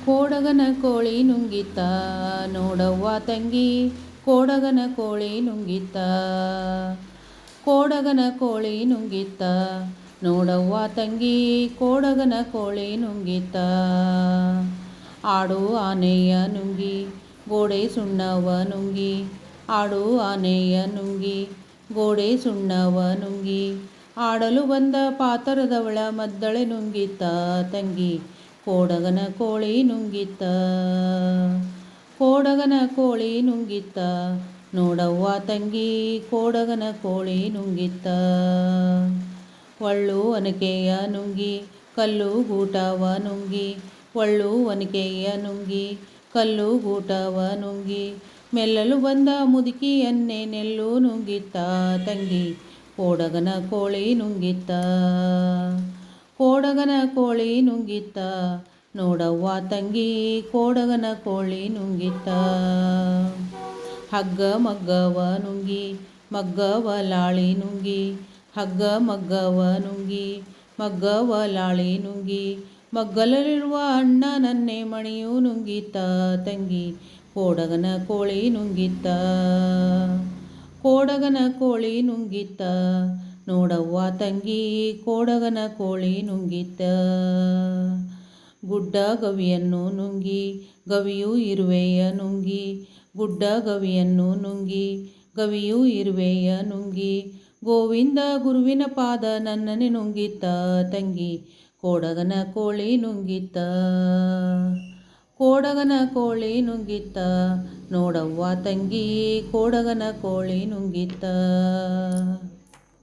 ಕೋಡಗನ ಕೋಳಿ ನುಂಗಿತ ನೋಡವ್ವ ತಂಗಿ, ಕೋಡಗನ ಕೋಳಿ ನುಂಗಿತ. ಕೋಡಗನ ಕೋಳಿ ನುಂಗಿತ ನೋಡವ್ವ ತಂಗಿ, ಕೋಡಗನ ಕೋಳಿ ನುಂಗಿತ. ಆಡು ಆನೆಯ ನುಂಗಿ ಗೋಡೆ ಸುಣ್ಣವ ನುಂಗಿ, ಆಡು ಆನೆಯ ನುಂಗಿ ಗೋಡೆ ಸುಣ್ಣವ ನುಂಗಿ. ಆಡಲು ಬಂದ ಪಾತರದವಳ ಮದ್ದಳೆ ನುಂಗಿತ ತಂಗಿ, ಕೋಡಗನ ಕೋಳಿ ನುಂಗಿತ. ಕೋಡಗನ ಕೋಳಿ ನುಂಗಿತ ನೋಡವ್ವ ತಂಗಿ, ಕೋಡಗನ ಕೋಳಿ ನುಂಗಿತ. ಒಳ್ಳು ಒನಕೆಯ ನುಂಗಿ ಕಲ್ಲು ಗೂಟವ ನುಂಗಿ, ಒಳ್ಳು ಒನಕೆಯ ನುಂಗಿ ಕಲ್ಲು ಗೂಟವ ನುಂಗಿ. ಮೆಲ್ಲಲು ಬಂದ ಮುದುಕಿಯನ್ನೇ ನೆಲ್ಲು ನುಂಗಿತ ತಂಗಿ, ಕೋಡಗನ ಕೋಳಿ ನುಂಗಿತ. ಕೋಡಗನ ಕೋಳಿ ನುಂಗಿತ ನೋಡವ್ವ ತಂಗಿ, ಕೋಡಗನ ಕೋಳಿ ನುಂಗಿತ. ಹಗ್ಗ ಮಗ್ಗವ ನುಂಗಿ ಮಗ್ಗವ ಲಾಳಿ ನುಂಗಿ, ಹಗ್ಗ ಮಗ್ಗವ ನುಂಗಿ ಮಗ್ಗವ ಲಾಳಿ ನುಂಗಿ. ಮಗ್ಗಲಲ್ಲಿರುವ ಅಣ್ಣನನ್ನೇ ಮಣಿಯು ನುಂಗಿತ ತಂಗಿ, ಕೋಡಗನ ಕೋಳಿ ನುಂಗಿತ. ಕೋಡಗನ ಕೋಳಿ ನುಂಗಿತ ನೋಡವ್ವ ತಂಗಿ, ಕೋಡಗನ ಕೋಳಿ ನುಂಗಿತ. ಗುಡ್ಡ ಗವಿಯನ್ನು ನುಂಗಿ ಗವಿಯು ಇರುವೆಯ ನುಂಗಿ, ಗುಡ್ಡ ಗವಿಯನ್ನು ನುಂಗಿ ಗವಿಯು ಇರುವೆಯ ನುಂಗಿ. ಗೋವಿಂದ ಗುರುವಿನ ಪಾದ ನನ್ನನೆ ನುಂಗಿತ ತಂಗಿ, ಕೋಡಗನ ಕೋಳಿ ನುಂಗಿತ. ಕೋಡಗನ ಕೋಳಿ ನುಂಗಿತ ನೋಡವ್ವ ತಂಗಿ, ಕೋಡಗನ ಕೋಳಿ ನುಂಗಿತ.